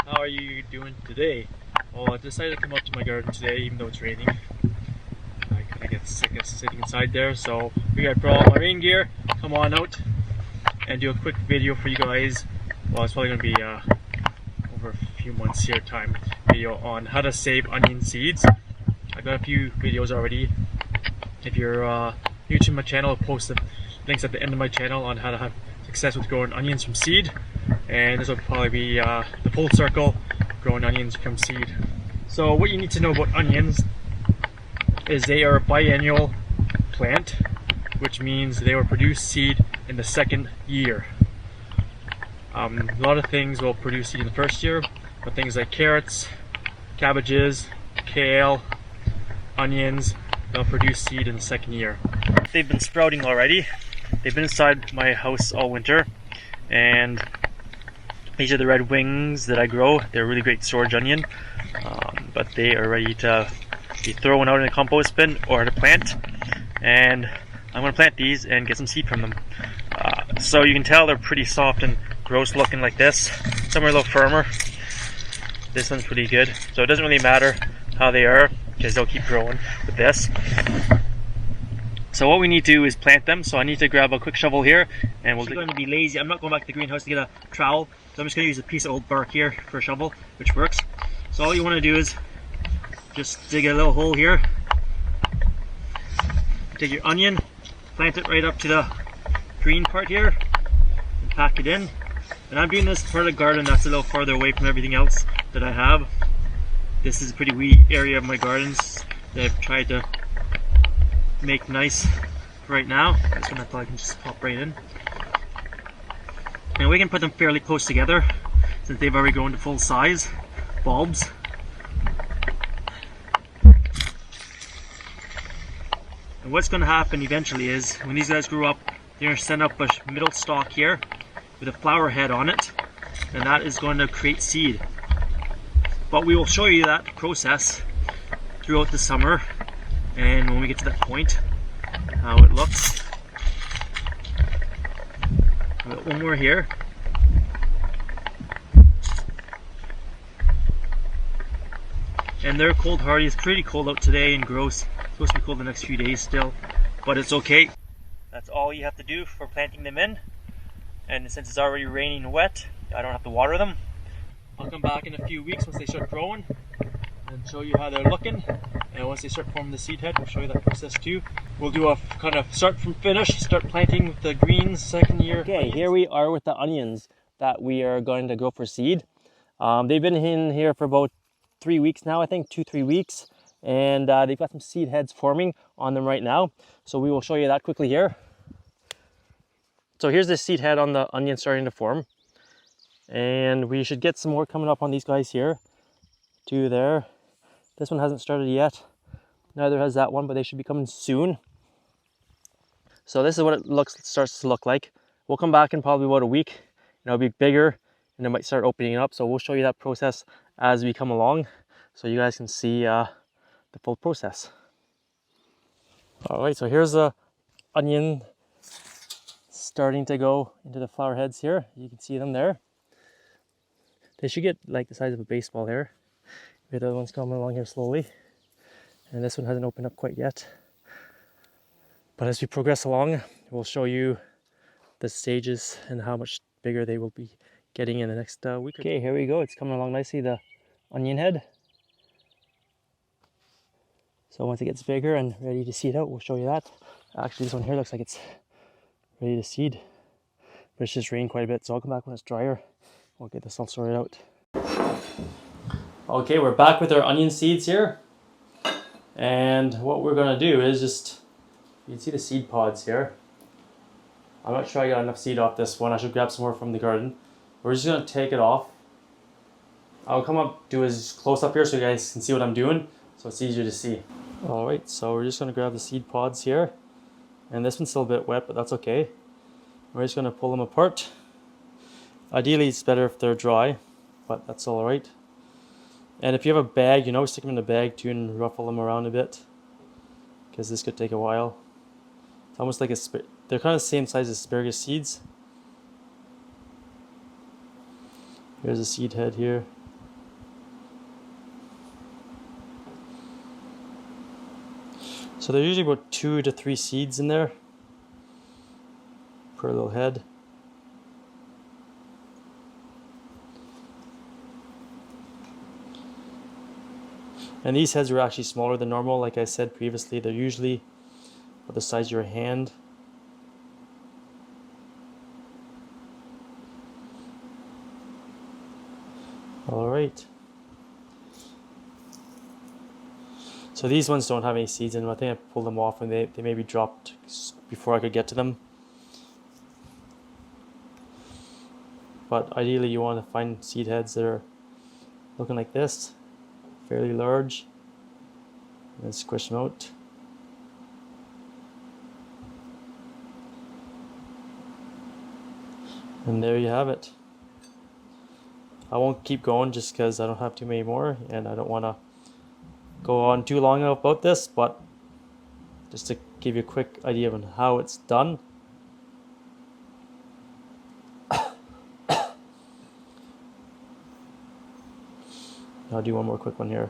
How are you doing today? Well, I decided to come out to my garden today even though it's raining. I kind of get sick of sitting inside there, so I brought all my rain gear, come on out and do a quick video for you guys. Well, it's probably going to be over a few months here time video on how to save onion seeds. I've got a few videos already. If you're new to my channel, I'll post the links at the end of my channel on how to have success with growing onions from seed. And this will probably be the full circle, growing onions from seed. So what you need to know about onions is they are a biennial plant, which means they will produce seed in the second year. A lot of things will produce seed in the first year, but things like carrots, cabbages, kale, onions, they'll produce seed in the second year. They've been sprouting already. They've been inside my house all winter, and these are the red wings that I grow. They're a really great storage onion, but they are ready to be thrown out in a compost bin or to plant. And I'm going to plant these and get some seed from them. So you can tell they're pretty soft and gross looking like this. Some are a little firmer. This one's pretty good. So it doesn't really matter how they are because they'll keep growing with this. So what we need to do is plant them. So I need to grab a quick shovel here, and we're going to be lazy. I'm not going back to the greenhouse to get a trowel, so I'm just going to use a piece of old bark here for a shovel, which works. So all you want to do is just dig a little hole here, take your onion, plant it right up to the green part here, and pack it in. And I'm doing this part of the garden that's a little farther away from everything else that I have. This is a pretty wee area of my gardens that I've tried to make nice right now. This one I thought I can just pop right in. And we can put them fairly close together since they've already grown to full size bulbs. And what's going to happen eventually is when these guys grow up, they're going to send up a middle stalk here with a flower head on it, and that is going to create seed. But we will show you that process throughout the summer, and when we get to that point, how it looks. I've got one more here. And they're cold hardy. It's pretty cold out today and gross. It's supposed to be cold the next few days still, but it's okay. That's all you have to do for planting them in. And since it's already raining and wet, I don't have to water them. I'll come back in a few weeks once they start growing and show you how they're looking. And once they start forming the seed head, we'll show you that process too. We'll do a kind of start from finish, start planting with the greens second year. Okay, onions. Here we are with the onions that we are going to grow for seed. They've been in here for about 3 weeks now, I think, 2-3 weeks. And they've got some seed heads forming on them right now. So we will show you that quickly here. So here's the seed head on the onion starting to form. And we should get some more coming up on these guys here. 2 there. This one hasn't started yet. Neither has that one, but they should be coming soon. So this is what it starts to look like. We'll come back in probably about a week, and it'll be bigger, and it might start opening up. So we'll show you that process as we come along, so you guys can see the full process. All right, so here's the onion starting to go into the flower heads here. You can see them there. They should get like the size of a baseball here. The other one's coming along here slowly, and this one hasn't opened up quite yet. But as we progress along, we'll show you the stages and how much bigger they will be getting in the next week. Okay, here we go. It's coming along nicely, the onion head. So once it gets bigger and ready to seed out, we'll show you that. Actually, this one here looks like it's ready to seed, but it's just rained quite a bit, so I'll come back when it's drier. We'll get this all sorted out. Okay, we're back with our onion seeds here. And what we're gonna do is just, you can see the seed pods here. I'm not sure I got enough seed off this one. I should grab some more from the garden. We're just gonna take it off. I'll come up, do as close up here so you guys can see what I'm doing, so it's easier to see. All right, so we're just gonna grab the seed pods here. And this one's still a bit wet, but that's okay. We're just gonna pull them apart. Ideally, it's better if they're dry, but that's all right. And if you have a bag, stick them in a bag too and ruffle them around a bit, because this could take a while. It's almost like they're kind of the same size as asparagus seeds. Here's a seed head here. So there's usually about 2 to 3 seeds in there per little head. And these heads are actually smaller than normal. Like I said previously, they're usually about the size of your hand. All right. So these ones don't have any seeds in them. I think I pulled them off and they maybe dropped before I could get to them. But ideally you want to find seed heads that are looking like this, fairly large, and squish them out. And there you have it. I won't keep going just because I don't have too many more and I don't want to go on too long about this, but just to give you a quick idea of how it's done. I'll do one more quick one here.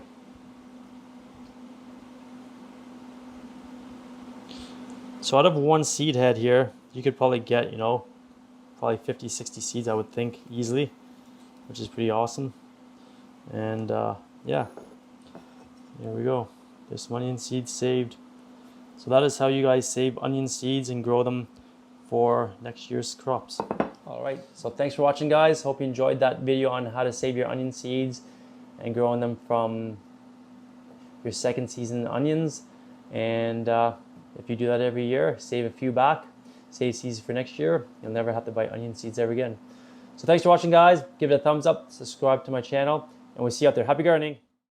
So out of one seed head here, you could probably get, you know, probably 50, 60 seeds, I would think, easily, which is pretty awesome. And yeah, there we go. There's some onion seeds saved. So that is how you guys save onion seeds and grow them for next year's crops. All right, so thanks for watching, guys. Hope you enjoyed that video on how to save your onion seeds and growing them from your second season onions. And if you do that every year, save a few back, save seeds for next year, you'll never have to buy onion seeds ever again. So thanks for watching, guys. Give it a thumbs up, subscribe to my channel, and we'll see you out there. Happy gardening.